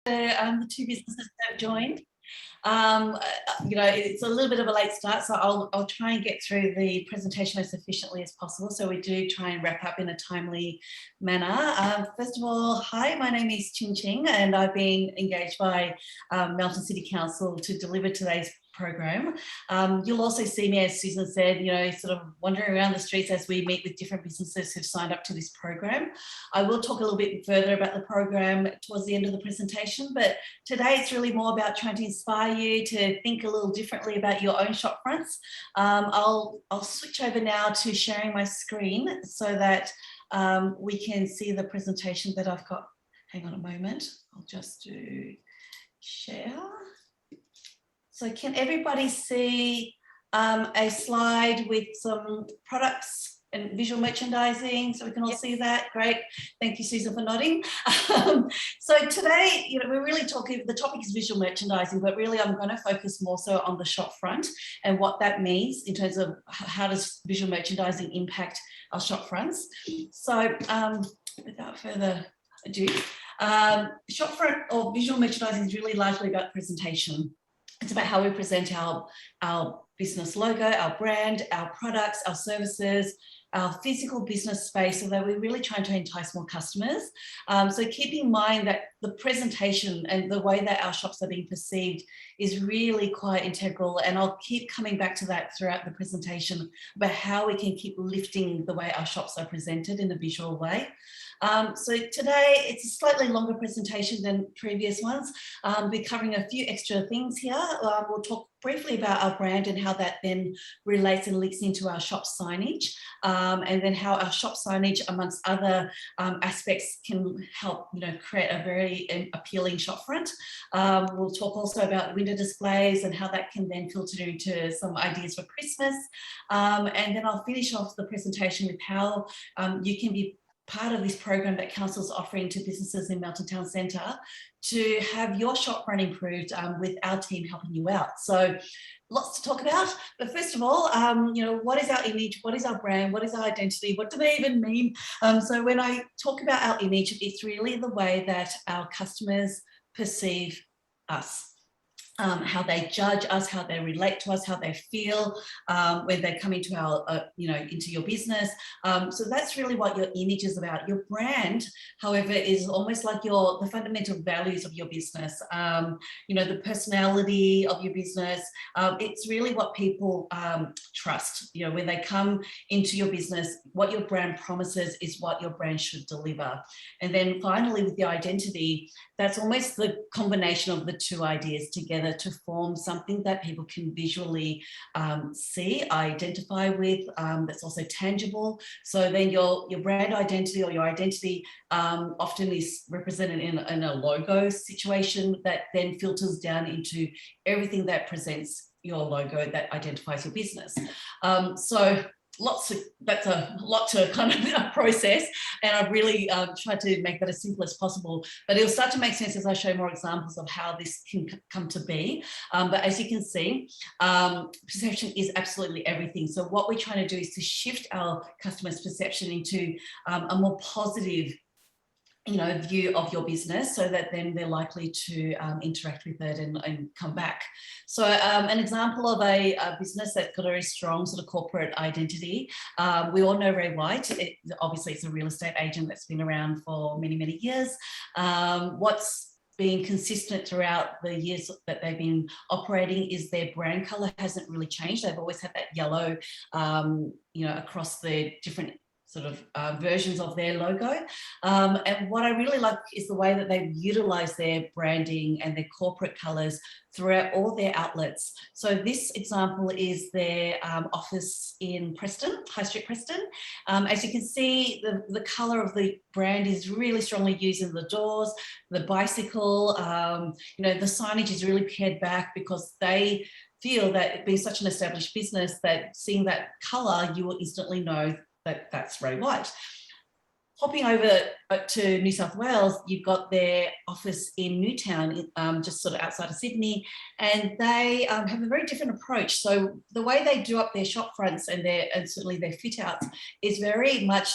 The two businesses that have joined. It's a little bit of a late start, so I'll try and get through the presentation as efficiently as possible. So we do try and wrap up in a timely manner. First of all, hi, my name is Ching Ching, and I've been engaged by Melton City Council to deliver today's program. You'll also see me, as Susan said, sort of wandering around the streets as we meet with different businesses who've signed up to this program. I will talk a little bit further about the program towards the end of the presentation, but today it's really more about trying to inspire you to think a little differently about your own shop fronts. I'll switch over now to sharing my screen so that we can see the presentation that I've got. Hang on a moment, I'll just do share. So can everybody see a slide with some products and visual merchandising, so we can all see that? Great, thank you, Susan, for nodding. So today, we're really talking, the topic is visual merchandising, but really I'm going to focus more so on the shop front and what that means in terms of how does visual merchandising impact our shop fronts. So without further ado, shop front or visual merchandising is really largely about presentation. It's about how we present our business logo, our brand, our products, our services, our physical business space, so that we're really trying to entice more customers. So keep in mind that the presentation and the way that our shops are being perceived is really quite integral, and I'll keep coming back to that throughout the presentation about how we can keep lifting the way our shops are presented in a visual way. So today it's a slightly longer presentation than previous ones. We're covering a few extra things here. We'll talk briefly about our brand and how that then relates and links into our shop signage, and then how our shop signage, amongst other aspects, can help create a very appealing shop front. We'll talk also about window displays and how that can then filter into some ideas for Christmas, and then I'll finish off the presentation with how you can be part of this program that Council's offering to businesses in Melton Town Centre to have your shop front improved with our team helping you out. So lots to talk about, but first of all, what is our image? What is our brand? What is our identity? What do they even mean? So when I talk about our image, it's really the way that our customers perceive us. How they judge us, how they relate to us, how they feel when they come into our, into your business. So that's really what your image is about. Your brand, however, is almost like the fundamental values of your business. The personality of your business. It's really what people trust. When they come into your business, what your brand promises is what your brand should deliver. And then finally, with the identity, that's almost the combination of the two ideas together to form something that people can visually see, identify with, that's also tangible. So then your brand identity or your identity often is represented in a logo situation that then filters down into everything that presents your logo that identifies your business. So that's a lot to kind of process, and I've really tried to make that as simple as possible, but it'll start to make sense as I show more examples of how this can come to be. But as you can see, perception is absolutely everything. So what we're trying to do is to shift our customers' perception into a more positive view of your business, so that then they're likely to interact with it and come back. So an example of a business that's got a very strong sort of corporate identity, we all know Ray White. Obviously it's a real estate agent that's been around for many, many years. What's been consistent throughout the years that they've been operating is their brand colour hasn't really changed. They've always had that yellow, across the different sort of versions of their logo. And what I really like is the way that they've utilised their branding and their corporate colours throughout all their outlets. So this example is their office in Preston, High Street Preston. As you can see, the colour of the brand is really strongly used in the doors, the bicycle, the signage is really pared back because they feel that it being such an established business that seeing that colour, you will instantly know that that's Ray White. Hopping over to New South Wales, you've got their office in Newtown, just sort of outside of Sydney, and they have a very different approach. So the way they do up their shop fronts and certainly their fit outs is very much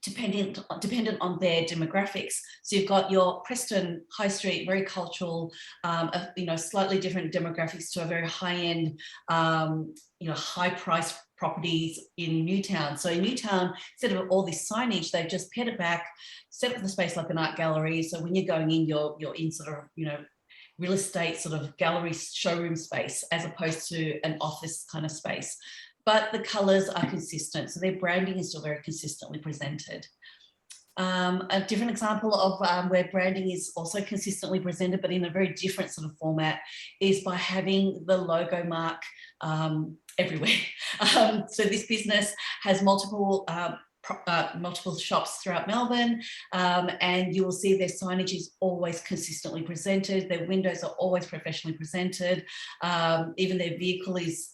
dependent on their demographics. So you've got your Preston High Street, very cultural, slightly different demographics to a very high-end, high-priced properties in Newtown. So in Newtown, instead of all this signage, they've just pared it back, set up the space like an art gallery. So when you're going in, you're in sort of, real estate sort of gallery showroom space as opposed to an office kind of space. But the colours are consistent. So their branding is still very consistently presented. A different example of where branding is also consistently presented, but in a very different sort of format, is by having the logo mark everywhere. So this business has multiple shops throughout Melbourne, and you will see their signage is always consistently presented. Their windows are always professionally presented. Even their vehicle is,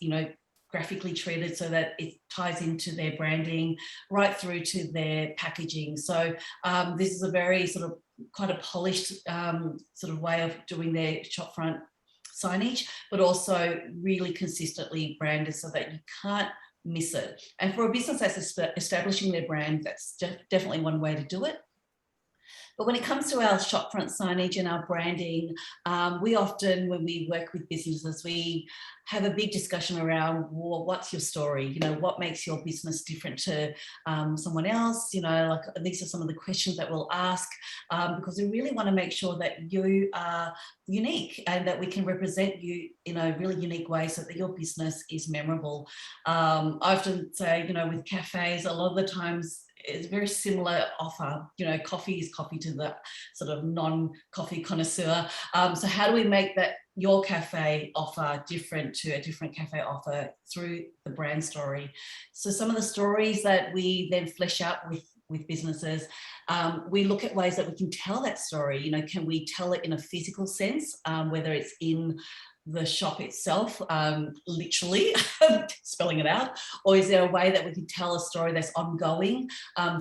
graphically treated so that it ties into their branding right through to their packaging. So this is a very sort of quite a polished sort of way of doing their shopfront signage, but also really consistently branded so that you can't miss it. And for a business that's establishing their brand, that's definitely one way to do it. But when it comes to our shopfront signage and our branding, we often, when we work with businesses, we have a big discussion around, well, what's your story? What makes your business different to someone else? Like these are some of the questions that we'll ask, because we really want to make sure that you are unique and that we can represent you in a really unique way so that your business is memorable. I often say, with cafes, a lot of the times it's a very similar offer. Coffee is coffee to the sort of non-coffee connoisseur. So how do we make that your cafe offer different to a different cafe offer through the brand story? So some of the stories that we then flesh out with businesses, we look at ways that we can tell that story. Can we tell it in a physical sense, whether it's in the shop itself, literally spelling it out, or is there a way that we can tell a story that's ongoing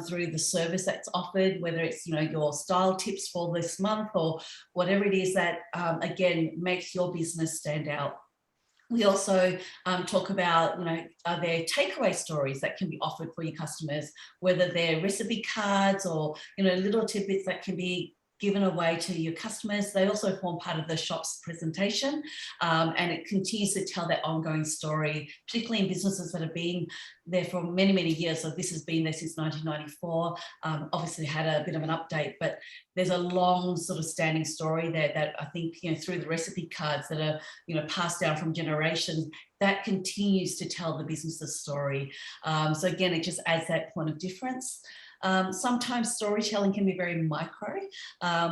through the service that's offered, whether it's your style tips for this month or whatever it is that again makes your business stand out. We also talk about, are there takeaway stories that can be offered for your customers, whether they're recipe cards or, little tidbits that can be given away to your customers. They also form part of the shop's presentation, and it continues to tell that ongoing story, particularly in businesses that have been there for many, many years. So this has been there since 1994, obviously had a bit of an update, but there's a long sort of standing story there that I think, through the recipe cards that are, passed down from generations, that continues to tell the business's story. So again, it just adds that point of difference. Sometimes storytelling can be very micro.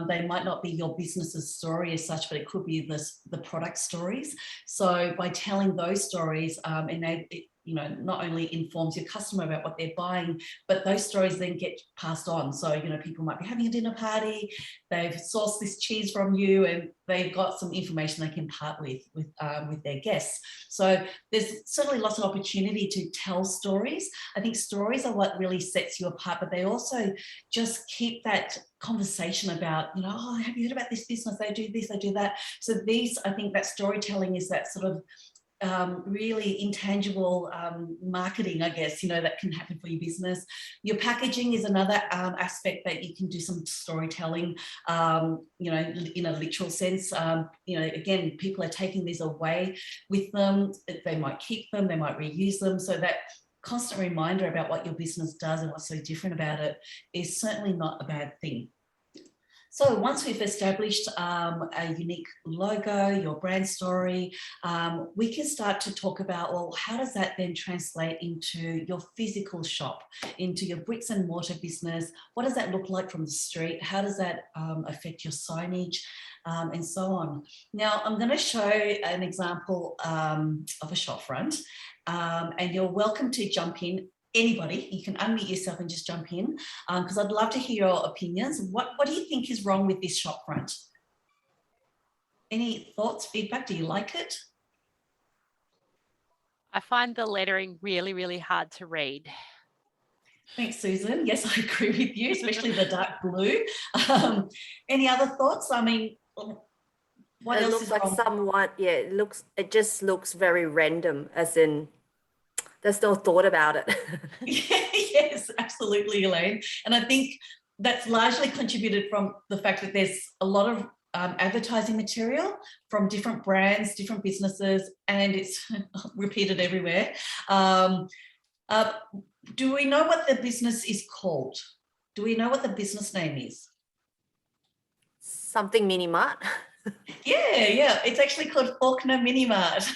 They might not be your business's story as such, but it could be the product stories. So by telling those stories, it not only informs your customer about what they're buying, but those stories then get passed on. So, people might be having a dinner party, they've sourced this cheese from you, and they've got some information they can part with their guests. So there's certainly lots of opportunity to tell stories. I think stories are what really sets you apart, but they also just keep that conversation about, oh, have you heard about this business? They do this, they do that. So I think that storytelling is that sort of really intangible marketing, I guess, that can happen for your business. Your packaging is another aspect that you can do some storytelling, in a literal sense. Again, people are taking these away with them. They might keep them, they might reuse them. So that constant reminder about what your business does and what's so different about it is certainly not a bad thing. So once we've established a unique logo, your brand story, we can start to talk about, well, how does that then translate into your physical shop, into your bricks and mortar business? What does that look like from the street? How does that affect your signage? And so on. Now, I'm going to show an example of a shopfront, and you're welcome to jump in. Anybody, you can unmute yourself and just jump in, because I'd love to hear your opinions. What do you think is wrong with this shopfront? Any thoughts, feedback? Do you like it? I find the lettering really, really hard to read. Thanks, Susan. Yes, I agree with you, especially the dark blue. Any other thoughts? I mean, what else is wrong? Somewhat, yeah, it just looks very random, as in there's no thought about it. Yes, absolutely, Elaine. And I think that's largely contributed from the fact that there's a lot of advertising material from different brands, different businesses, and it's repeated everywhere. Do we know what the business is called? Do we know what the business name is? Something mini mart. Yeah, it's actually called Faulkner Mini Mart.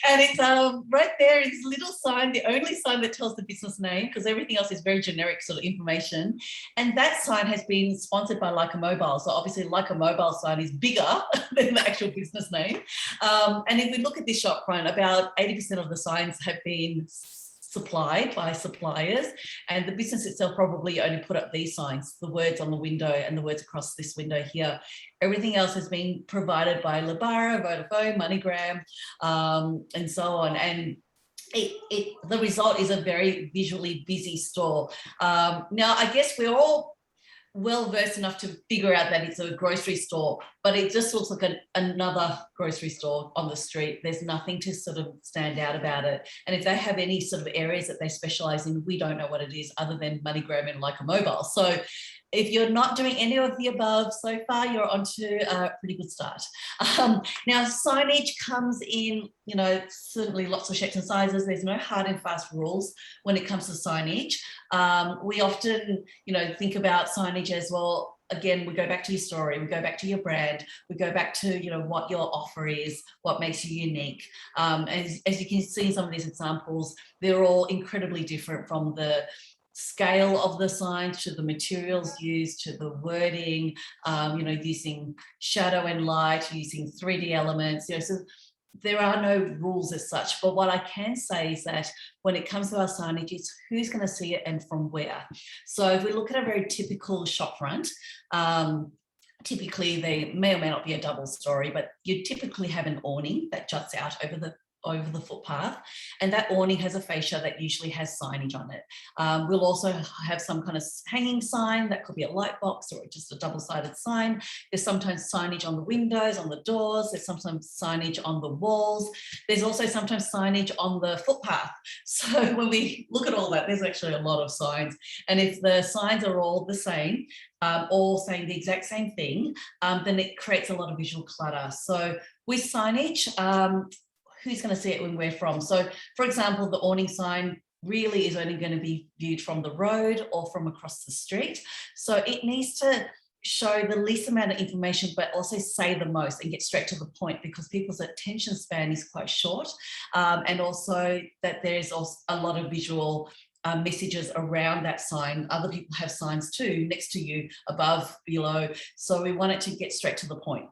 And it's right there, it's a little sign, the only sign that tells the business name, because everything else is very generic sort of information. And that sign has been sponsored by Leica Mobile. So obviously Leica Mobile sign is bigger than the actual business name. And if we look at this Shopfront, about 80% of the signs have been supplied by suppliers, and the business itself probably only put up these signs, the words on the window and the words across this window here. Everything else has been provided by Lebara, Vodafone, MoneyGram, and so on. And the result is a very visually busy store. Now, I guess we're all well versed enough to figure out that it's a grocery store, but it just looks like another grocery store on the street. There's nothing to sort of stand out about it. And if they have any sort of areas that they specialize in, we don't know what it is other than MoneyGram and Leica Mobile. So if you're not doing any of the above so far, you're onto a pretty good start. Now, signage comes in, you know, certainly lots of shapes and sizes. There's no hard and fast rules when it comes to signage. We often, you know, think about signage as well. Again, we go back to your story, we go back to your brand, we go back to, you know, what your offer is, what makes you unique. As you can see in some of these examples, they're all incredibly different, from the scale of the sign to the materials used to the wording, you know, using shadow and light, using 3D elements, you know, so there are no rules as such. But what I can say is that when it comes to our signage, it's who's going to see it and from where. So if we look at a very typical shopfront, typically they may or may not be a double story, but you typically have an awning that juts out over the footpath, and that awning has a fascia that usually has signage on it. We'll also have some kind of hanging sign that could be a light box or just a double-sided sign. There's sometimes signage on the windows, on the doors. There's sometimes signage on the walls. There's also sometimes signage on the footpath. So when we look at all that, there's actually a lot of signs. And if the signs are all the same, all saying the exact same thing, then it creates a lot of visual clutter. So with signage, who's going to see it when we're from? So, for example, the awning sign really is only going to be viewed from the road or from across the street. So it needs to show the least amount of information, but also say the most and get straight to the point, because people's attention span is quite short. And also that there's also a lot of visual messages around that sign. Other people have signs too, next to you, above, below. So we want it to get straight to the point.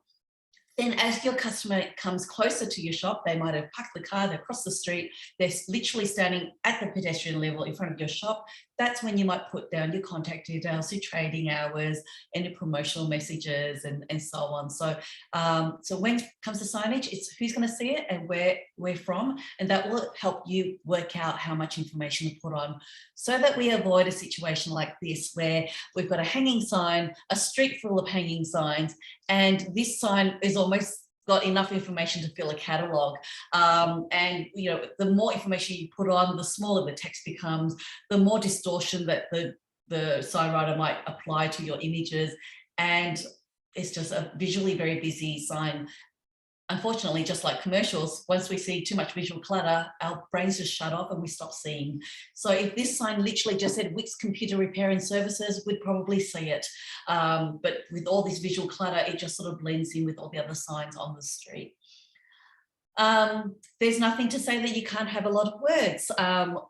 Then as your customer comes closer to your shop, they might have parked the car, they're across the street, they're literally standing at the pedestrian level in front of your shop. That's when you might put down your contact details, your trading hours, any promotional messages, and so on. So, so when it comes to signage, it's who's going to see it and where we're from, and that will help you work out how much information to put on, so that we avoid a situation like this where we've got a hanging sign, a street full of hanging signs, and this sign is almost got enough information to fill a catalogue. And you know, the more information you put on, the smaller the text becomes, the more distortion that the sign writer might apply to your images, and it's just a visually very busy sign. Unfortunately, just like commercials, once we see too much visual clutter, our brains just shut off and we stop seeing. So if this sign literally just said Wix Computer Repair and Services, we'd probably see it. But with all this visual clutter, it just sort of blends in with all the other signs on the street. There's nothing to say that you can't have a lot of words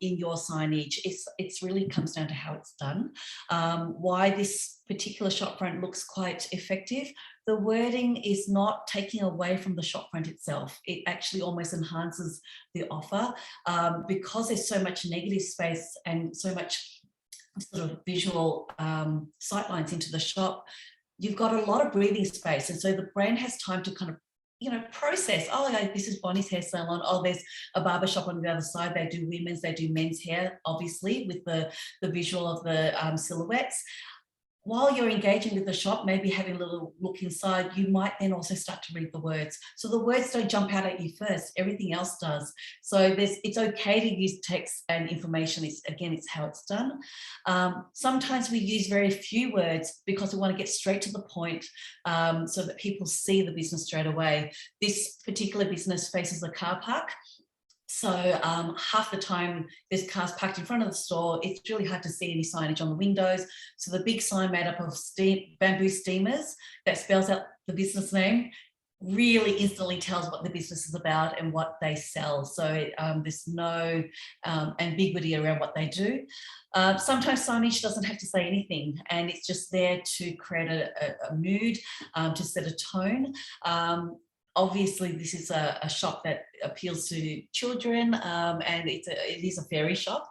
in your signage. It's really comes down to how it's done. Why this particular shopfront looks quite effective. The wording is not taking away from the shopfront itself. It actually almost enhances the offer, because there's so much negative space and so much sort of visual sightlines into the shop. You've got a lot of breathing space, and so the brand has time to kind of, you know, process. Oh, this is Bonnie's hair salon. Oh, there's a barber shop on the other side. They do women's, they do men's hair, obviously, with the visual of the silhouettes. while you're engaging with the shop, maybe having a little look inside, you might then also start to read the words. So the words don't jump out at you first, everything else does. So it's okay to use text and information. It's how it's done. Sometimes we use very few words because we want to get straight to the point, so that people see the business straight away. This particular business faces a car park. So half the time there's cars parked in front of the store. It's really hard to see any signage on the windows. So the big sign made up of bamboo steamers that spells out the business name really instantly tells what the business is about and what they sell. So there's no ambiguity around what they do. Sometimes signage doesn't have to say anything, and it's just there to create a mood, to set a tone. Obviously, this is a shop that appeals to children, and it is a fairy shop,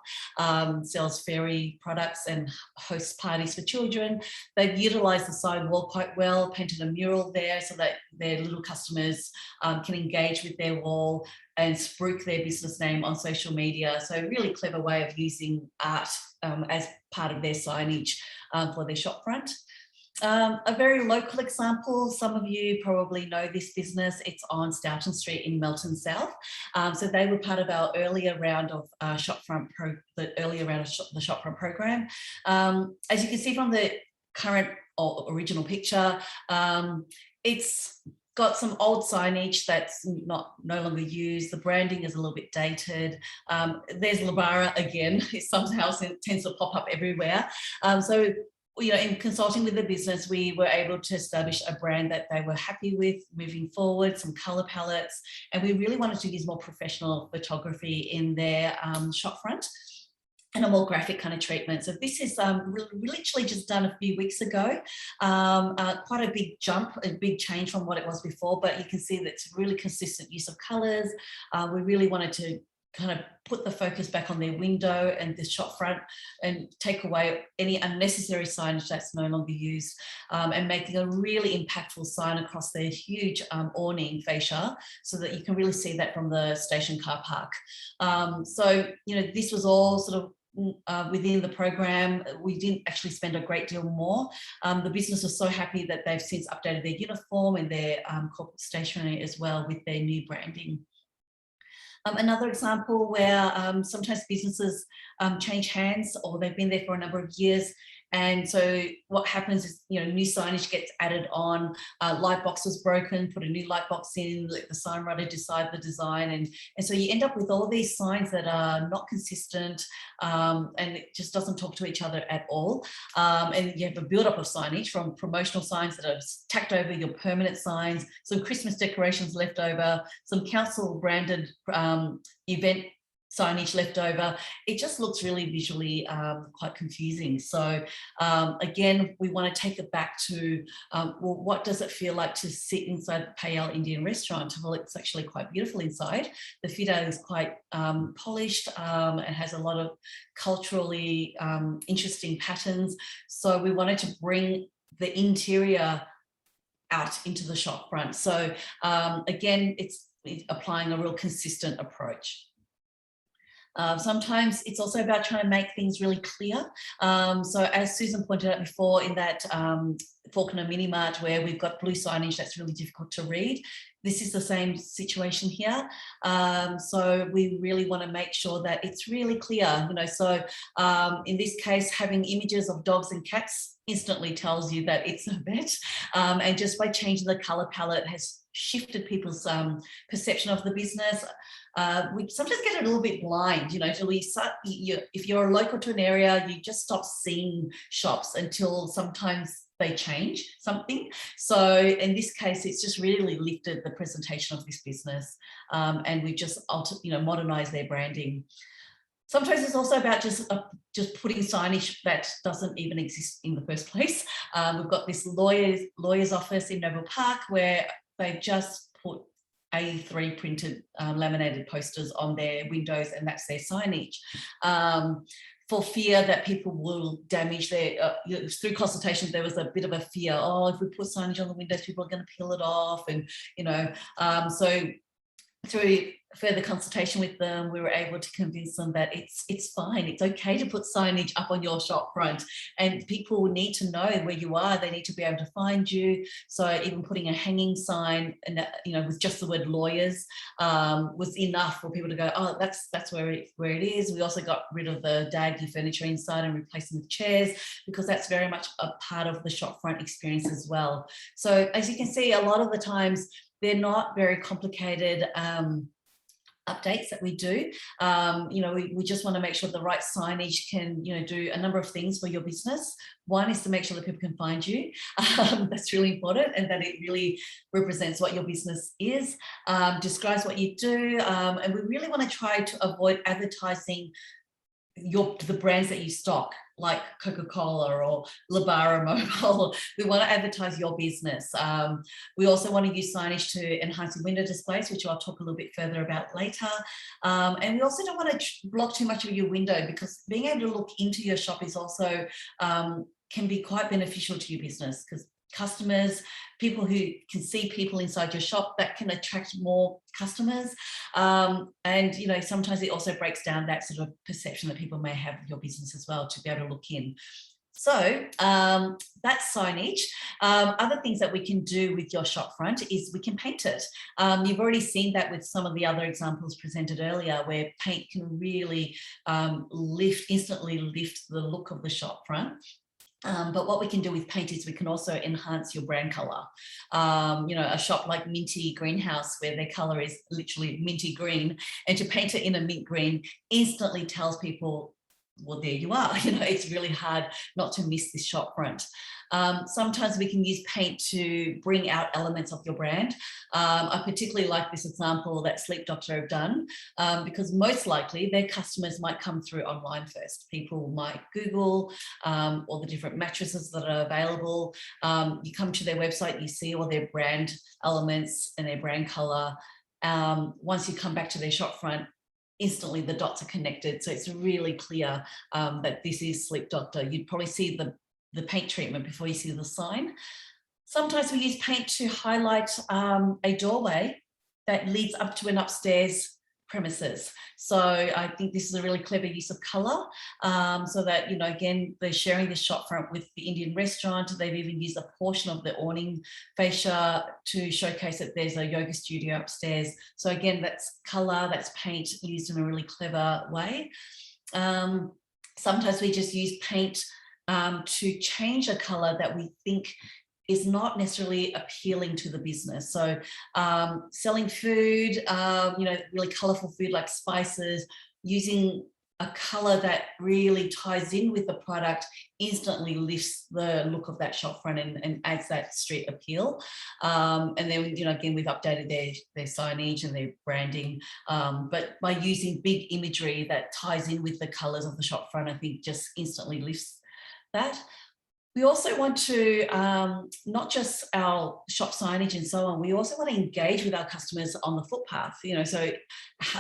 sells fairy products and hosts parties for children. They've utilised the side wall quite well, painted a mural there so that their little customers can engage with their wall and spruik their business name on social media. So a really clever way of using art as part of their signage for their shopfront. A very local example, some of you probably know this business. It's on Stoughton Street in Melton South. So they were part of our earlier round of Shopfront the Shopfront program. As you can see from the current or original picture, it's got some old signage that's no longer used. The branding is a little bit dated. There's Labara again. It somehow tends to pop up everywhere. So in consulting with the business, we were able to establish a brand that they were happy with moving forward, some color palettes, and we really wanted to use more professional photography in their shopfront and a more graphic kind of treatment. So this is literally just done a few weeks ago. Quite a big jump, a big change from what it was before, but you can see that it's really consistent use of colors. We really wanted to kind of put the focus back on their window and the shop front and take away any unnecessary signage that's no longer used, and making a really impactful sign across their huge awning fascia so that you can really see that from the station car park. So, this was all sort of within the program. We didn't actually spend a great deal more. The business was so happy that they've since updated their uniform and their corporate stationery as well with their new branding. Another example where sometimes businesses change hands, or they've been there for a number of years, and so what happens is, new signage gets added on. Light box was broken, put a new light box in, let the sign writer decide the design, and so you end up with all these signs that are not consistent, and it just doesn't talk to each other at all. And you have a build-up of signage from promotional signs that are tacked over your permanent signs, some Christmas decorations left over, some council branded event signage left over. It just looks really visually quite confusing. So again, we want to take it back to, well, what does it feel like to sit inside the Payal Indian restaurant? Well, it's actually quite beautiful inside. The fit out is quite polished and has a lot of culturally interesting patterns. So we wanted to bring the interior out into the shop front. So again, it's applying a real consistent approach. Sometimes it's also about trying to make things really clear. So as Susan pointed out before, in that Faulkner Mini Mart where we've got blue signage that's really difficult to read, this is the same situation here. So we really want to make sure that it's really clear, so in this case, having images of dogs and cats instantly tells you that it's a vet, and just by changing the color palette has shifted people's perception of the business. We sometimes get a little bit blind, till if you're local to an area, you just stop seeing shops until sometimes they change something. So in this case, it's just really lifted the presentation of this business, and we've just modernized their branding. Sometimes it's also about just putting signage that doesn't even exist in the first place. We've got this lawyer's office in Noble Park where they've just put A3 printed laminated posters on their windows, and that's their signage. For fear that people will damage their, through consultation, there was a bit of a fear, if we put signage on the windows, people are going to peel it off. And, so through further consultation with them, we were able to convince them that it's fine. It's okay to put signage up on your shop front, and people need to know where you are. They need to be able to find you. So even putting a hanging sign, and with just the word lawyers, was enough for people to go, oh, that's where it is. We also got rid of the daggy furniture inside and replaced them with chairs, because that's very much a part of the shop front experience as well. So as you can see, a lot of the times they're not very complicated updates that we do. We just want to make sure the right signage can, do a number of things for your business. One is to make sure that people can find you. That's really important, and that it really represents what your business is, describes what you do. And we really want to try to avoid advertising the brands that you stock, like Coca-Cola or Labara Mobile. We want to advertise your business. We also want to use signage to enhance your window displays, which I'll talk a little bit further about later. And we also don't want to block too much of your window, because being able to look into your shop is also can be quite beneficial to your business, because customers, people who can see people inside your shop, that can attract more customers. And sometimes it also breaks down that sort of perception that people may have of your business as well, to be able to look in. So that's signage. Other things that we can do with your shop front is we can paint it. You've already seen that with some of the other examples presented earlier, where paint can really instantly lift the look of the shop front. But what we can do with paint is we can also enhance your brand color. A shop like Minty Greenhouse, where their color is literally minty green, and to paint it in a mint green instantly tells people, well, there you are. It's really hard not to miss this shop front. Sometimes we can use paint to bring out elements of your brand. I particularly like this example that Sleep Doctor have done, because most likely their customers might come through online first. People might Google all the different mattresses that are available. You come to their website, you see all their brand elements and their brand color. Once you come back to their shop front, instantly the dots are connected. So it's really clear that this is Sleep Doctor. You'd probably see the paint treatment before you see the sign. Sometimes we use paint to highlight a doorway that leads up to an upstairs premises. So I think this is a really clever use of color, so that, again, they're sharing the shop front with the Indian restaurant. They've even used a portion of the awning fascia to showcase that there's a yoga studio upstairs. So again, that's color, that's paint used in a really clever way. Sometimes we just use paint to change a color that we think is not necessarily appealing to the business. So selling food, really colorful food like spices, using a color that really ties in with the product instantly lifts the look of that shop front and adds that street appeal. And then, again, we've updated their signage and their branding, but by using big imagery that ties in with the colors of the shop front, I think just instantly lifts that. We also want to, not just our shop signage and so on, we also want to engage with our customers on the footpath, so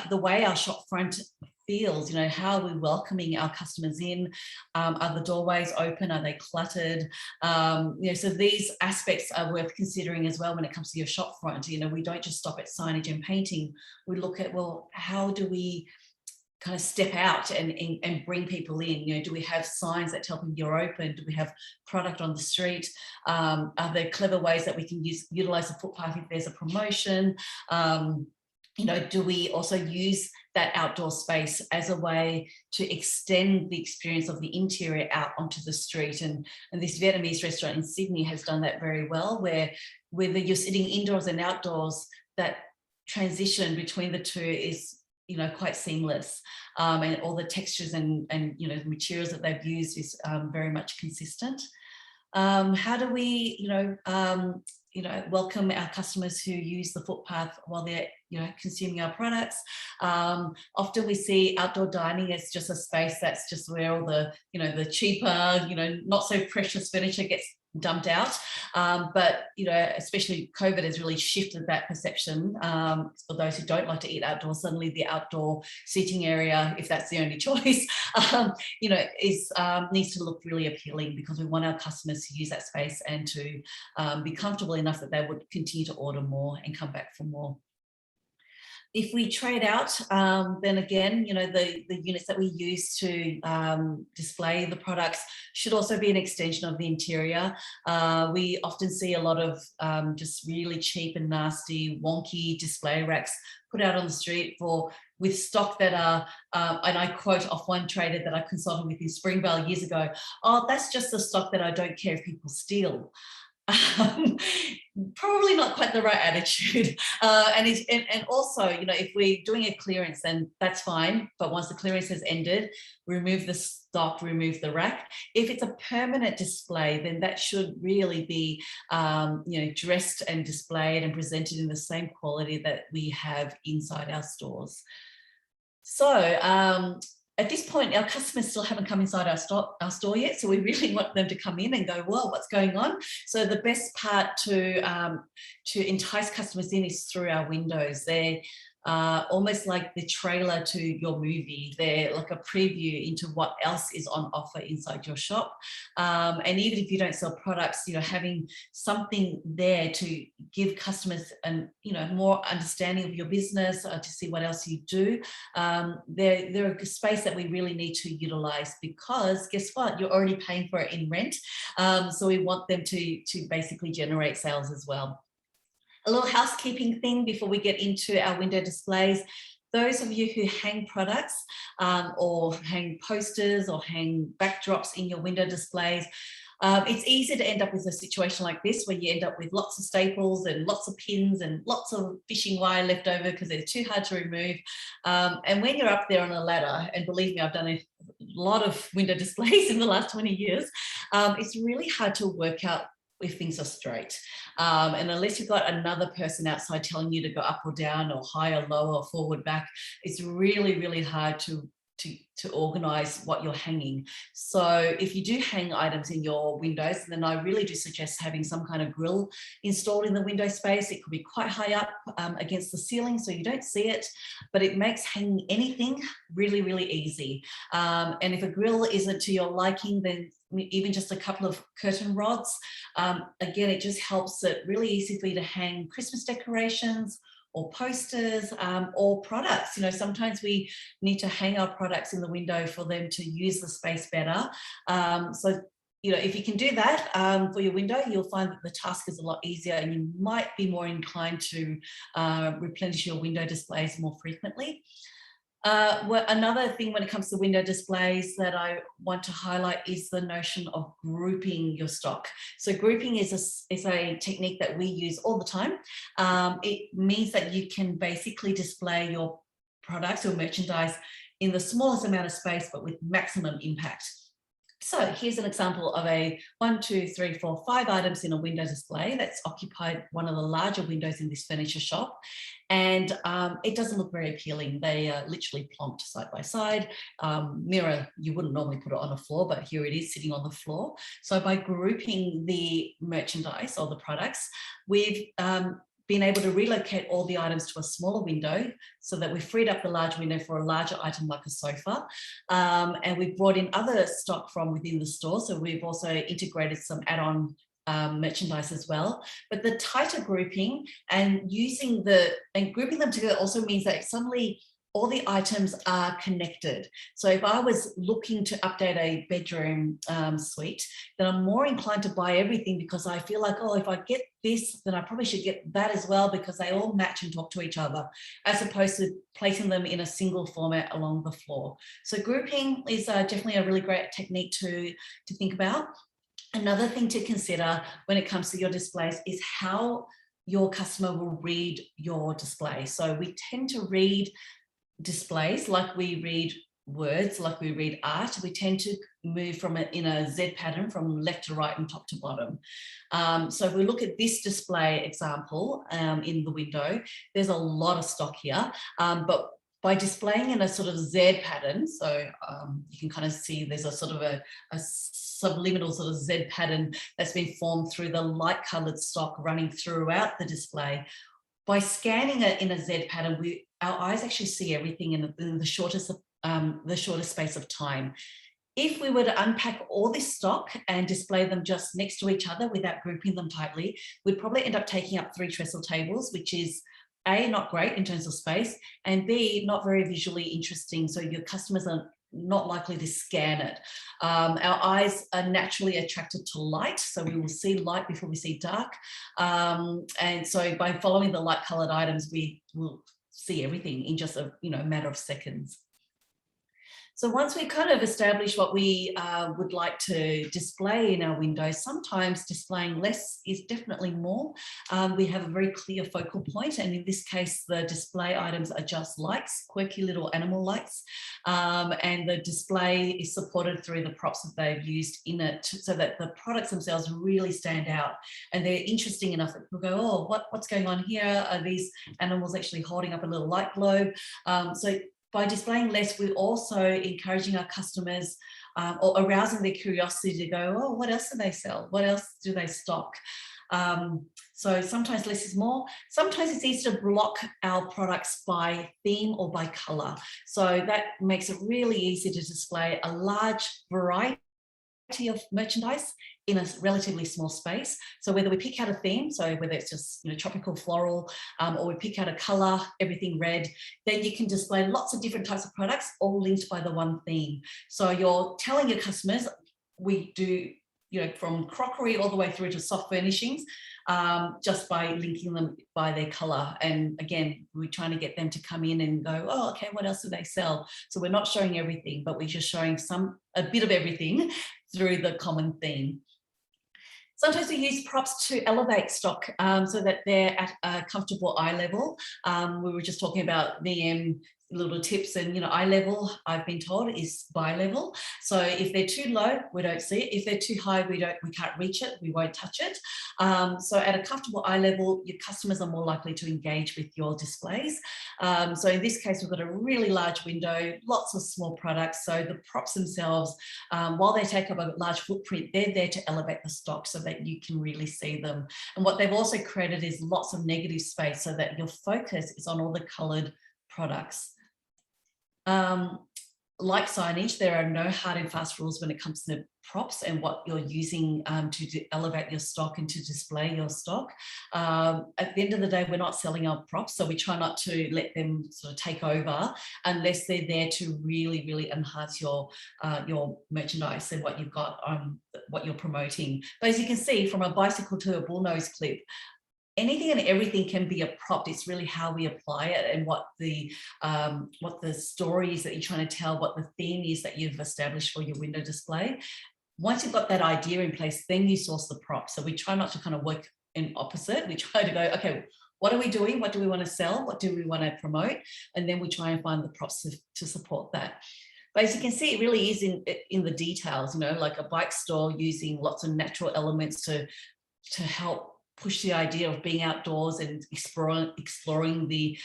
the way our shop front feels, how are we welcoming our customers in? Are the doorways open? Are they cluttered? So these aspects are worth considering as well when it comes to your shop front. We don't just stop at signage and painting. We look at, well, how do we kind of step out and bring people in? Do we have signs that tell them you're open? Do we have product on the street? Are there clever ways that we can utilize the footpath if there's a promotion? Do we also use that outdoor space as a way to extend the experience of the interior out onto the street? And this Vietnamese restaurant in Sydney has done that very well, where whether you're sitting indoors and outdoors, that transition between the two is quite seamless, and all the textures and the materials that they've used is very much consistent. How do we welcome our customers who use the footpath while they're consuming our products? Often we see outdoor dining as just a space that's just where all the the cheaper not so precious furniture gets dumped out, but especially COVID has really shifted that perception. For those who don't like to eat outdoors, suddenly the outdoor seating area, if that's the only choice, needs to look really appealing, because we want our customers to use that space and to be comfortable enough that they would continue to order more and come back for more. If we trade out, then again, you know, the units that we use to display the products should also be an extension of the interior. We often see a lot of just really cheap and nasty, wonky display racks put out on the street with stock that are, and I quote off one trader that I consulted with in Springvale years ago, "Oh, that's just the stock that I don't care if people steal." Probably not quite the right attitude. And also, you know, if we're doing a clearance, then that's fine. But once the clearance has ended, remove the stock, remove the rack. If it's a permanent display, then that should really be, you know, dressed and displayed and presented in the same quality that we have inside our stores. So at this point, our customers still haven't come inside our store yet, so we really want them to come in and go, "Whoa, what's going on?" So the best part to entice customers in is through our windows. They're almost like the trailer to your movie. They're like a preview into what else is on offer inside your shop. And even if you don't sell products, you know, having something there to give customers an, you know, more understanding of your business, to see what else you do. They're a space that we really need to utilize, because guess what? You're already paying for it in rent. So we want them to basically generate sales as well. A little housekeeping thing before we get into our window displays. Those of you who hang products or hang posters or hang backdrops in your window displays, it's easy to end up with a situation like this, where you end up with lots of staples and lots of pins and lots of fishing wire left over because they're too hard to remove. And when you're up there on a ladder, and believe me, I've done a lot of window displays in the last 20 years, it's really hard to work out if things are straight. And unless you've got another person outside telling you to go up or down or higher, lower, or forward, back, it's really, really hard to organize what you're hanging. So if you do hang items in your windows, then I really do suggest having some kind of grill installed in the window space. It could be quite high up against the ceiling, so you don't see it, but it makes hanging anything really, really easy. And if a grill isn't to your liking, then even just a couple of curtain rods, again, it just helps it really easy for you to hang Christmas decorations or posters or products. You know, sometimes we need to hang our products in the window for them to use the space better. So, you know, if you can do that for your window, you'll find that the task is a lot easier, and you might be more inclined to replenish your window displays more frequently. Another thing when it comes to window displays that I want to highlight is the notion of grouping your stock. So grouping is a technique that we use all the time. It means that you can basically display your products or merchandise in the smallest amount of space, but with maximum impact. So here's an example of a 1, 2, 3, 4, 5 items in a window display that's occupied one of the larger windows in this furniture shop. And it doesn't look very appealing. They are literally plonked side by side. Mirror, you wouldn't normally put it on the floor, but here it is sitting on the floor. So by grouping the merchandise or the products, we've been able to relocate all the items to a smaller window, so that we've freed up the large window for a larger item like a sofa. And we've brought in other stock from within the store. So we've also integrated some add-on merchandise as well. But the tighter grouping and grouping them together also means that suddenly all the items are connected. So if I was looking to update a bedroom suite, then I'm more inclined to buy everything, because I feel like, oh, if I get this, then I probably should get that as well, because they all match and talk to each other, as opposed to placing them in a single format along the floor. So grouping is definitely a really great technique to think about. Another thing to consider when it comes to your displays is how your customer will read your display. So we tend to read displays like we read words, like we read art. We tend to move in a Z pattern from left to right and top to bottom. So if we look at this display example in the window, there's a lot of stock here, but by displaying in a sort of Z pattern, so you can kind of see there's a sort of a subliminal sort of Z pattern that's been formed through the light colored stock running throughout the display. By scanning it in a Z pattern, our eyes actually see everything in the shortest space of time. If we were to unpack all this stock and display them just next to each other without grouping them tightly, we'd probably end up taking up 3 trestle tables, which is A, not great in terms of space, and B, not very visually interesting. So your customers are not likely to scan it. Our eyes are naturally attracted to light, so we will see light before we see dark. And so by following the light colored items, we will see everything in just a matter of seconds. So once we kind of establish what we would like to display in our windows, sometimes displaying less is definitely more. We have a very clear focal point, and in this case, the display items are just lights, quirky little animal lights, and the display is supported through the props that they've used in it, so that the products themselves really stand out and they're interesting enough that people go, oh, what's going on here? Are these animals actually holding up a little light globe? So by displaying less, we're also encouraging our customers or arousing their curiosity to go, oh, what else do they sell? What else do they stock? So sometimes less is more. Sometimes it's easy to block our products by theme or by color. So that makes it really easy to display a large variety of merchandise in a relatively small space. So whether we pick out a theme, so whether it's just tropical floral, or we pick out a color, everything red, then you can display lots of different types of products all linked by the one theme. So you're telling your customers, we do from crockery all the way through to soft furnishings, just by linking them by their color. And again, we're trying to get them to come in and go, oh, okay, what else do they sell? So we're not showing everything, but we're just showing a bit of everything through the common theme. Sometimes we use props to elevate stock so that they're at a comfortable eye level. We were just talking about VM little tips, and eye level, I've been told, is bi level. So if they're too low, we don't see it. If they're too high, we can't reach it, we won't touch it. So at a comfortable eye level, your customers are more likely to engage with your displays. So in this case, we've got a really large window, lots of small products. So the props themselves, while they take up a large footprint, they're there to elevate the stock so that you can really see them. And what they've also created is lots of negative space so that your focus is on all the coloured products. Like signage, there are no hard and fast rules when it comes to props and what you're using to elevate your stock and to display your stock. At the end of the day, we're not selling our props, so we try not to let them sort of take over unless they're there to really, really enhance your merchandise and what you've got on what you're promoting. But as you can see, from a bicycle to a bullnose clip, anything and everything can be a prop. It's really how we apply it and what the story is that you're trying to tell, what the theme is that you've established for your window display. Once you've got that idea in place, then you source the prop. So we try not to kind of work in opposite. We try to go, okay, what are we doing? What do we want to sell? What do we want to promote? And then we try and find the props to support that. But as you can see, it really is in the details, like a bike store using lots of natural elements to help push the idea of being outdoors and exploring the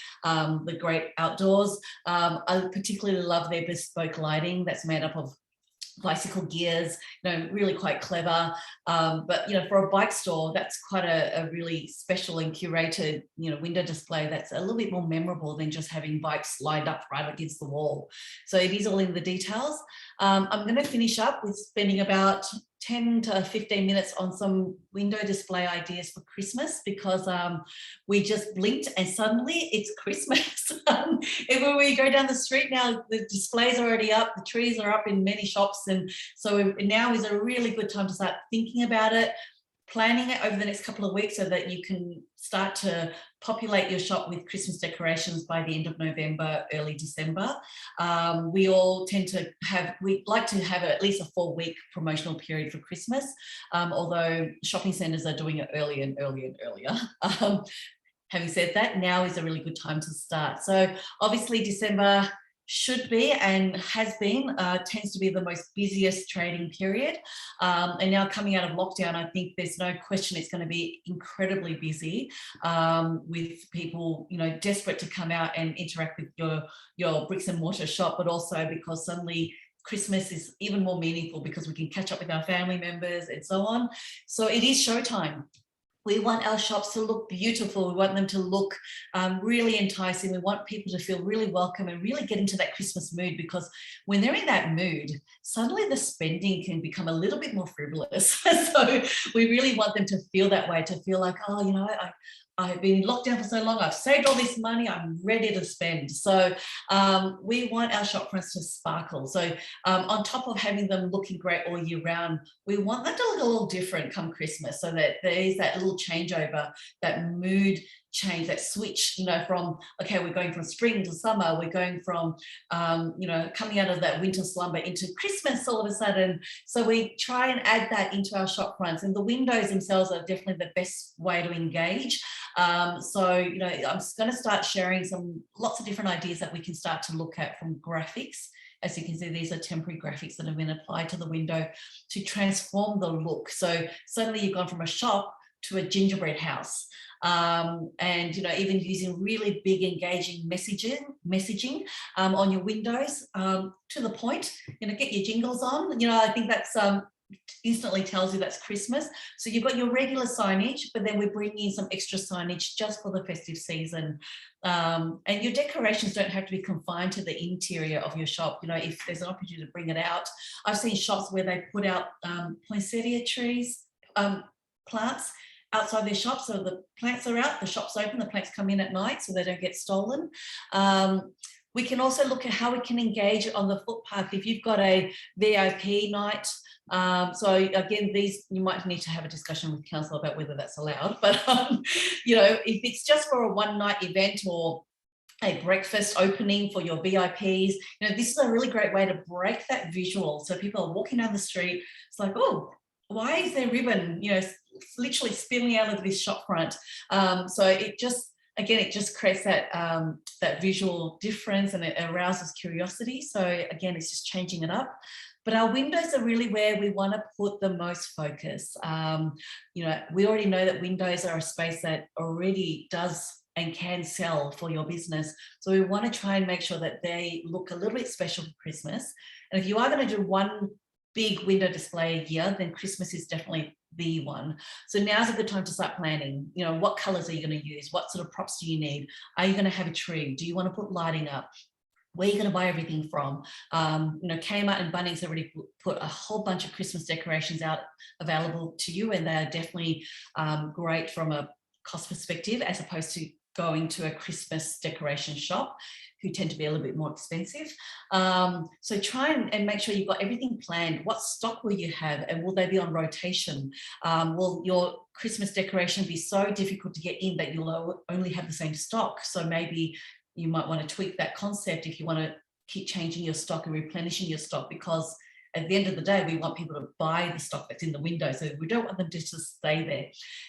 great outdoors. I particularly love their bespoke lighting that's made up of bicycle gears, really quite clever. But for a bike store, that's quite a really special and curated, window display that's a little bit more memorable than just having bikes lined up right against the wall. So it is all in the details. I'm going to finish up with spending about 10 to 15 minutes on some window display ideas for Christmas, because we just blinked and suddenly it's Christmas. When we go down the street now, the displays are already up, the trees are up in many shops, and so now is a really good time to start thinking about it, planning it over the next couple of weeks so that you can start to populate your shop with Christmas decorations by the end of November, early December. We all we like to have at least a 4-week promotional period for Christmas, although shopping centres are doing it earlier and earlier and earlier. Having said that, now is a really good time to start. So obviously December should be and has been, tends to be the most busiest trading period. And now coming out of lockdown, I think there's no question it's going to be incredibly busy, with people, desperate to come out and interact with your bricks and mortar shop, but also because suddenly Christmas is even more meaningful because we can catch up with our family members and so on. So it is showtime. We want our shops to look beautiful. We want them to look really enticing. We want people to feel really welcome and really get into that Christmas mood, because when they're in that mood, suddenly the spending can become a little bit more frivolous. So we really want them to feel that way, to feel like, oh, you know, I've been locked down for so long, I've saved all this money, I'm ready to spend. So we want our shop fronts to sparkle. So on top of having them looking great all year round, we want them to look a little different come Christmas, so that there is that little changeover, that mood change, that switch, you know, from, okay, we're going from spring to summer, we're going from, you know, coming out of that winter slumber into Christmas all of a sudden. So we try and add that into our shop fronts, and the windows themselves are definitely the best way to engage. So, you know, I'm just going to start sharing lots of different ideas that we can start to look at from graphics. As you can see, these are temporary graphics that have been applied to the window to transform the look. So suddenly you've gone from a shop to a gingerbread house. And, you know, even using really big engaging messaging on your windows, to the point, you know, get your jingles on. You know, I think that's instantly tells you that's Christmas. So you've got your regular signage, but then we're bringing in some extra signage just for the festive season. And your decorations don't have to be confined to the interior of your shop. You know, if there's an opportunity to bring it out, I've seen shops where they put out poinsettia trees, plants outside their shop, so the plants are out, the shop's open, the plants come in at night so they don't get stolen. We can also look at how we can engage on the footpath. If you've got a VIP night, so again, these, you might need to have a discussion with council about whether that's allowed, but you know, if it's just for a one night event or a breakfast opening for your VIPs, you know, this is a really great way to break that visual. So people are walking down the street, it's like, oh, why is there ribbon, you know, literally spilling out of this shop front? So it just, again, it just creates that that visual difference, and it arouses curiosity. So again, it's just changing it up. But our windows are really where we want to put the most focus. You know, we already know that windows are a space that already does and can sell for your business. So we want to try and make sure that they look a little bit special for Christmas. And if you are going to do one big window display a year, then Christmas is definitely the one. So now's a good time to start planning. You know, what colors are you going to use? What sort of props do you need? Are you going to have a tree? Do you want to put lighting up? Where are you going to buy everything from? You know, Kmart and Bunnings already put a whole bunch of Christmas decorations out available to you, and they're definitely great from a cost perspective, as opposed to going to a Christmas decoration shop, who tend to be a little bit more expensive. So try and make sure you've got everything planned. What stock will you have, and will they be on rotation? Will your Christmas decoration be so difficult to get in that you'll only have the same stock? So maybe you might want to tweak that concept if you want to keep changing your stock and replenishing your stock, because at the end of the day, we want people to buy the stock that's in the window. So we don't want them to just stay there.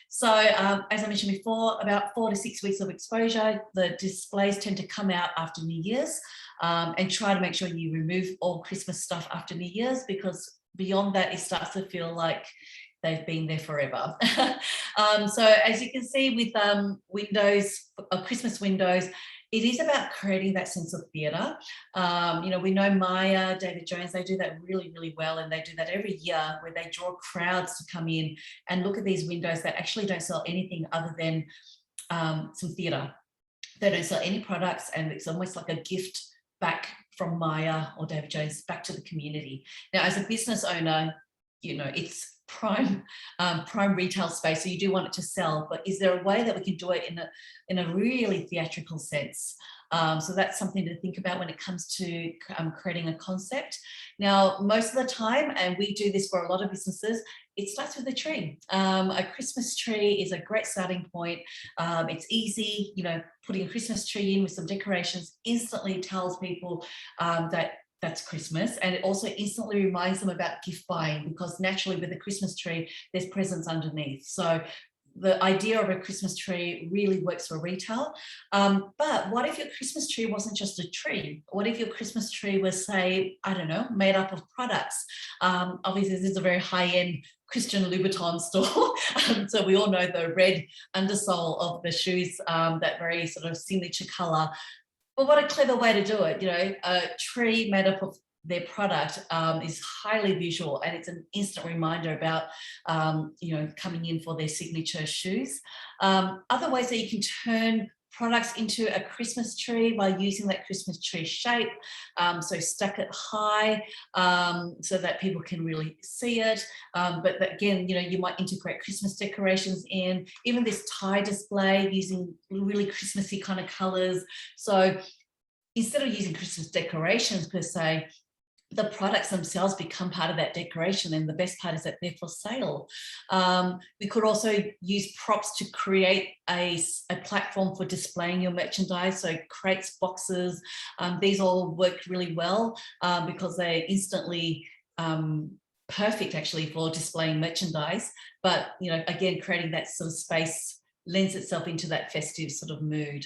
So as I mentioned before, about 4 to 6 weeks of exposure. The displays tend to come out after New Year's, and try to make sure you remove all Christmas stuff after New Year's, because beyond that, it starts to feel like they've been there forever. So as you can see with windows, Christmas windows, it is about creating that sense of theatre. You know, we know Maya, David Jones, they do that really, really well, and they do that every year, where they draw crowds to come in and look at these windows that actually don't sell anything other than some theatre. They don't sell any products, and it's almost like a gift back from Maya or David Jones back to the community. Now, as a business owner, you know, it's prime retail space, so you do want it to sell, but is there a way that we can do it in a really theatrical sense? So that's something to think about when it comes to creating a concept. Now, most of the time, and we do this for a lot of businesses, it starts with a tree. A Christmas tree is a great starting point. It's easy, you know, putting a Christmas tree in with some decorations instantly tells people that that's Christmas, and it also instantly reminds them about gift buying, because naturally with a Christmas tree, there's presents underneath. So the idea of a Christmas tree really works for retail. But what if your Christmas tree wasn't just a tree? What if your Christmas tree was, say, I don't know, made up of products? Obviously, this is a very high-end Christian Louboutin store. So we all know the red undersole of the shoes, that very sort of signature color. But what a clever way to do it, you know, a tree made up of their product is highly visual, and it's an instant reminder about, you know, coming in for their signature shoes. Other ways that you can turn products into a Christmas tree by using that Christmas tree shape. So stack it high so that people can really see it. But again, you know, you might integrate Christmas decorations in, even this tie display using really Christmassy kind of colors. So instead of using Christmas decorations per se, the products themselves become part of that decoration, and the best part is that they're for sale. We could also use props to create a platform for displaying your merchandise, so crates, boxes, these all work really well because they're instantly perfect actually for displaying merchandise. But, you know, again, creating that sort of space lends itself into that festive sort of mood.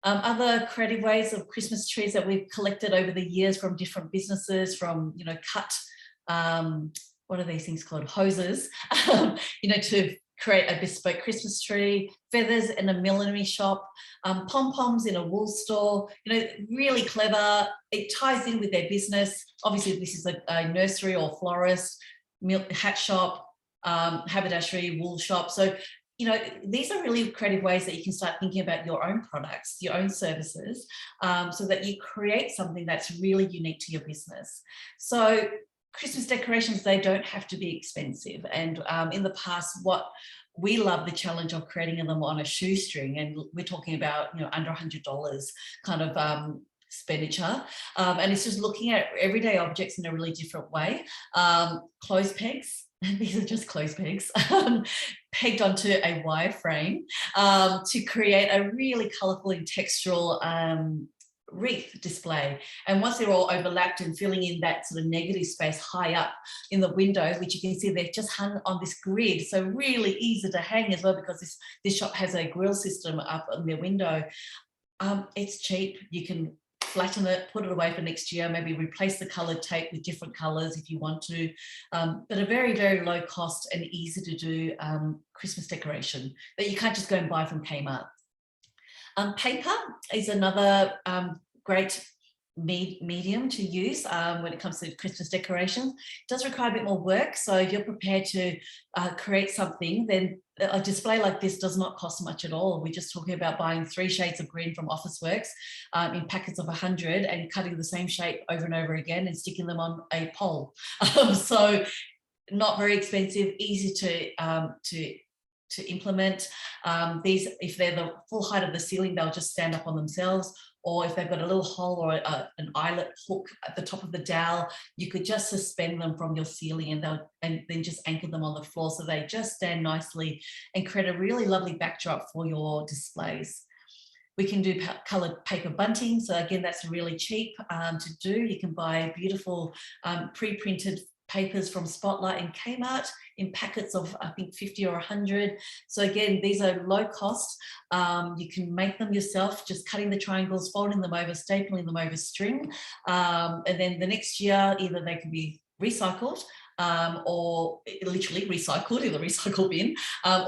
Other creative ways of Christmas trees that we've collected over the years from different businesses, from, you know, cut, what are these things called, hoses, you know, to create a bespoke Christmas tree, feathers in a millinery shop, pom-poms in a wool store, you know, really clever. It ties in with their business. Obviously, this is a nursery or florist, hat shop, haberdashery, wool shop. So, you know, these are really creative ways that you can start thinking about your own products, your own services, so that you create something that's really unique to your business. So Christmas decorations, they don't have to be expensive. And in the past, what we love the challenge of creating them on a shoestring, and we're talking about, you know, under $100 kind of expenditure, and it's just looking at everyday objects in a really different way. Clothes pegs. These are just clothes pegs pegged onto a wire frame to create a really colourful and textural wreath display. And once they're all overlapped and filling in that sort of negative space high up in the window, which you can see they're just hung on this grid, so really easy to hang as well, because this shop has a grill system up on their window. It's cheap. You can flatten it, put it away for next year, maybe replace the coloured tape with different colours if you want to, but a very, very low cost and easy to do Christmas decoration that you can't just go and buy from Kmart. Paper is another great medium to use when it comes to Christmas decorations. It does require a bit more work, so if you're prepared to create something, then a display like this does not cost much at all. We're just talking about buying 3 shades of green from Officeworks in packets of 100 and cutting the same shape over and over again and sticking them on a pole. So not very expensive, easy to implement. These, if they're the full height of the ceiling, they'll just stand up on themselves. Or if they've got a little hole or an eyelet hook at the top of the dowel, you could just suspend them from your ceiling and then just anchor them on the floor, so they just stand nicely and create a really lovely backdrop for your displays. We can do coloured paper bunting. So again, that's really cheap to do. You can buy beautiful pre-printed papers from Spotlight and Kmart in packets of, I think, 50 or 100. So again, these are low cost. You can make them yourself, just cutting the triangles, folding them over, stapling them over string. And then the next year, either they can be recycled or literally recycled in the recycle bin,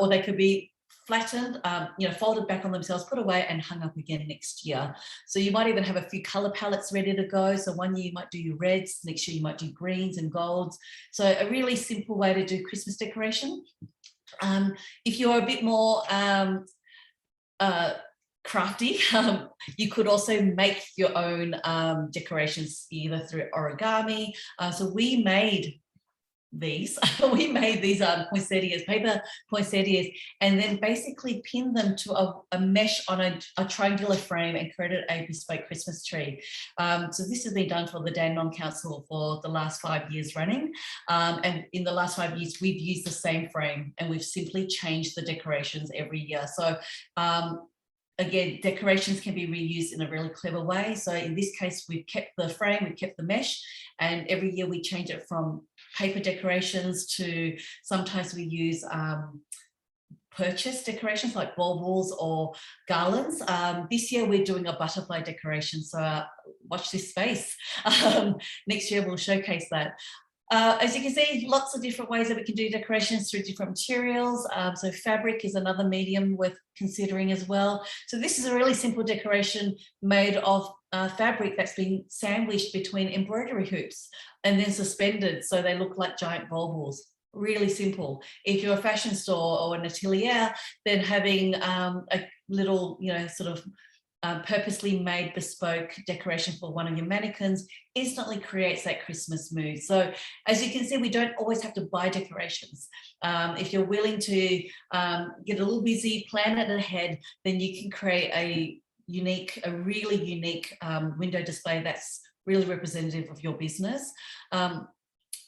or they could be flattened, you know, folded back on themselves, put away and hung up again next year. So you might even have a few color palettes ready to go. So one year you might do your reds, next year you might do greens and golds. So a really simple way to do Christmas decoration. If you're a bit more crafty, you could also make your own decorations either through origami. So we made these poinsettias, paper poinsettias, and then basically pinned them to a mesh on a triangular frame and created a bespoke Christmas tree. So this has been done for the Dandenong Council for the last 5 years running, and in the last 5 years we've used the same frame and we've simply changed the decorations every year. So again, decorations can be reused in a really clever way. So in this case, we've kept the frame, we've kept the mesh, and every year we change it from paper decorations to, sometimes we use purchase decorations like baubles or garlands. This year we're doing a butterfly decoration, so watch this space. Next year we'll showcase that. As you can see, lots of different ways that we can do decorations through different materials. So fabric is another medium worth considering as well. So this is a really simple decoration made of fabric that's been sandwiched between embroidery hoops and then suspended so they look like giant baubles. Really simple. If you're a fashion store or an atelier, then having a little, sort of purposely made bespoke decoration for one of your mannequins instantly creates that Christmas mood. So as you can see, we don't always have to buy decorations. If you're willing to get a little busy, plan it ahead, then you can create a really unique window display that's really representative of your business.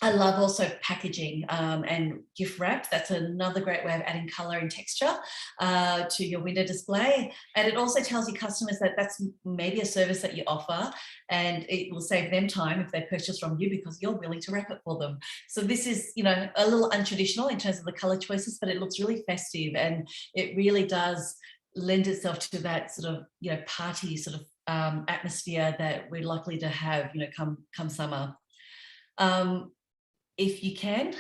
I love also packaging and gift wrap. That's another great way of adding colour and texture to your window display. And it also tells your customers that that's maybe a service that you offer, and it will save them time if they purchase from you because you're willing to wrap it for them. So this is, a little untraditional in terms of the colour choices, but it looks really festive and it really does lend itself to that sort of, party sort of atmosphere that we're likely to have, come summer. If you can,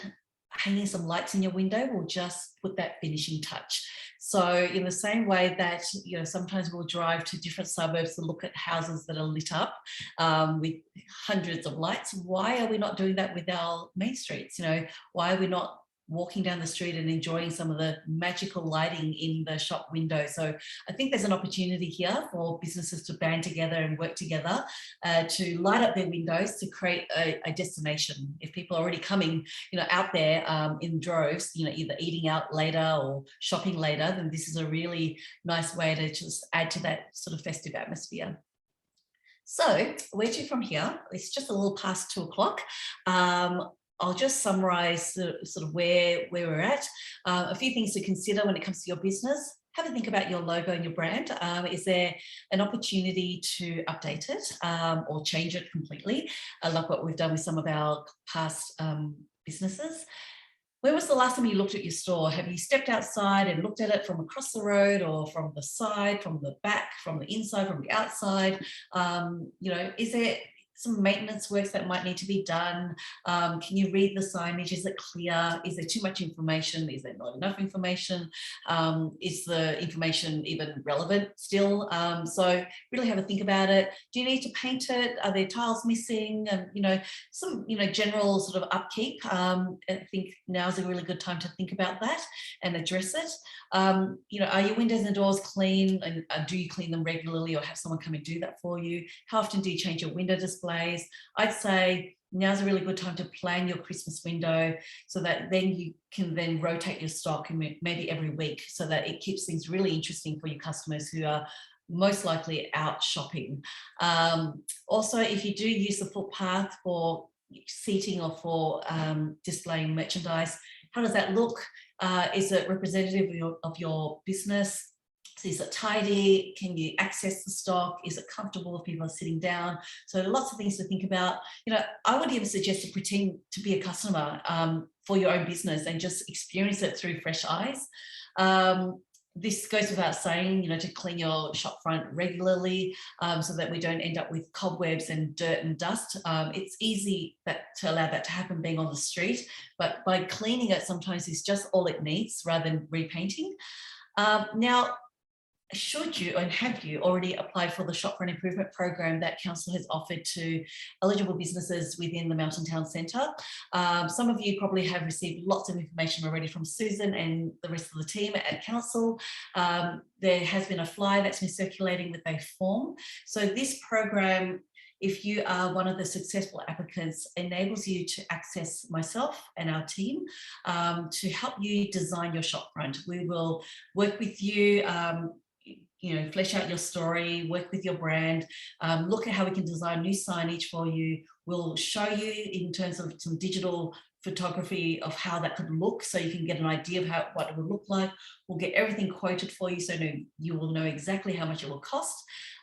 hanging some lights in your window will just put that finishing touch. So in the same way that, sometimes we'll drive to different suburbs to look at houses that are lit up with hundreds of lights, why are we not doing that with our main streets? Why are we not walking down the street and enjoying some of the magical lighting in the shop window? So I think there's an opportunity here for businesses to band together and work together to light up their windows to create a destination. If people are already coming, out there in droves, either eating out later or shopping later, then this is a really nice way to just add to that sort of festive atmosphere. So where to from here? It's just a little past 2 o'clock. I'll just summarise sort of where we're at. A few things to consider when it comes to your business. Have a think about your logo and your brand. Is there an opportunity to update it or change it completely, like what we've done with some of our past businesses? When was the last time you looked at your store? Have you stepped outside and looked at it from across the road or from the side, from the back, from the inside, from the outside? Is there some maintenance works that might need to be done? Can you read the signage? Is it clear? Is there too much information? Is there not enough information? Is the information even relevant still? So really have a think about it. Do you need to paint it? Are there tiles missing? And some general sort of upkeep. I think now is a really good time to think about that and address it. Are your windows and doors clean, and do you clean them regularly or have someone come and do that for you? How often do you change your window displays? I'd say now's a really good time to plan your Christmas window so that then you can then rotate your stock maybe every week so that it keeps things really interesting for your customers who are most likely out shopping. Also, if you do use the footpath for seating or for displaying merchandise, how does that look? Is it representative of your business? So is it tidy? Can you access the stock? Is it comfortable if people are sitting down? So lots of things to think about. I would even suggest to pretend to be a customer for your own business and just experience it through fresh eyes. This goes without saying, to clean your shopfront regularly so that we don't end up with cobwebs and dirt and dust. It's easy to allow that to happen being on the street, but by cleaning it sometimes is just all it needs rather than repainting. Now, should you and have you already applied for the Shopfront Improvement Program that Council has offered to eligible businesses within the Melton Town Centre? Some of you probably have received lots of information already from Susan and the rest of the team at Council. There has been a flyer that's been circulating with a form. So this program, if you are one of the successful applicants, enables you to access myself and our team to help you design your shopfront. We will work with you, flesh out your story, work with your brand, look at how we can design new signage for you. We'll show you in terms of some digital photography of how that could look so you can get an idea of what it would look like. We'll get everything quoted for you so you will know exactly how much it will cost,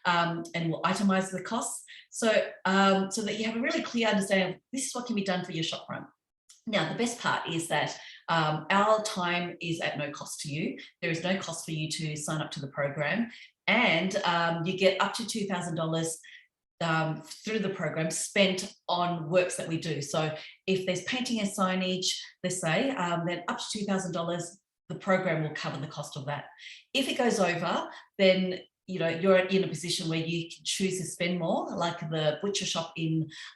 and we'll itemize the costs so that you have a really clear understanding of this is what can be done for your shopfront. Now, the best part is that our time is at no cost to you. There is no cost for you to sign up to the program, and you get up to $2,000 through the program spent on works that we do. So if there's painting and signage, let's say, then up to $2,000, the program will cover the cost of that. If it goes over, then you're in a position where you can choose to spend more, like the butcher shop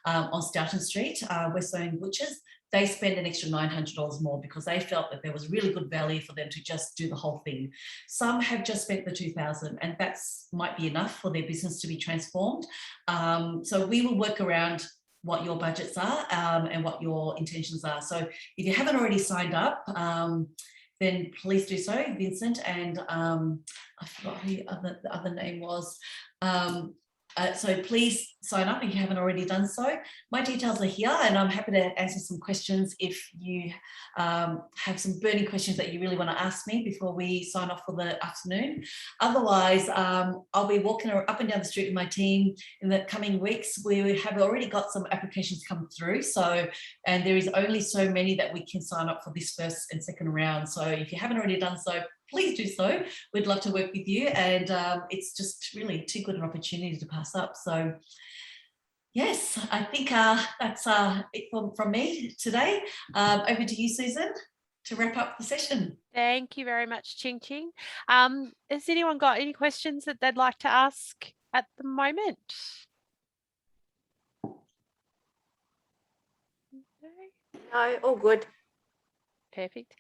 on Stoughton Street, Westone Butchers. They spend an extra $900 more because they felt that there was really good value for them to just do the whole thing. Some have just spent the $2,000, and that might be enough for their business to be transformed. So we will work around what your budgets are and what your intentions are. So if you haven't already signed up, then please do so, Vincent, and I forgot who the other name was. So please sign up if you haven't already done so. My details are here, and I'm happy to answer some questions if you have some burning questions that you really want to ask me before we sign off for the afternoon. Otherwise, I'll be walking up and down the street with my team in the coming weeks. We have already got some applications come through, and there is only so many that we can sign up for this first and second round. So if you haven't already done so, please do so. We'd love to work with you, and it's just really too good an opportunity to pass up. So yes, I think that's it from me today. Over to you, Susan, to wrap up the session. Thank you very much, Ching Ching. Has anyone got any questions that they'd like to ask at the moment? No, all good. Perfect.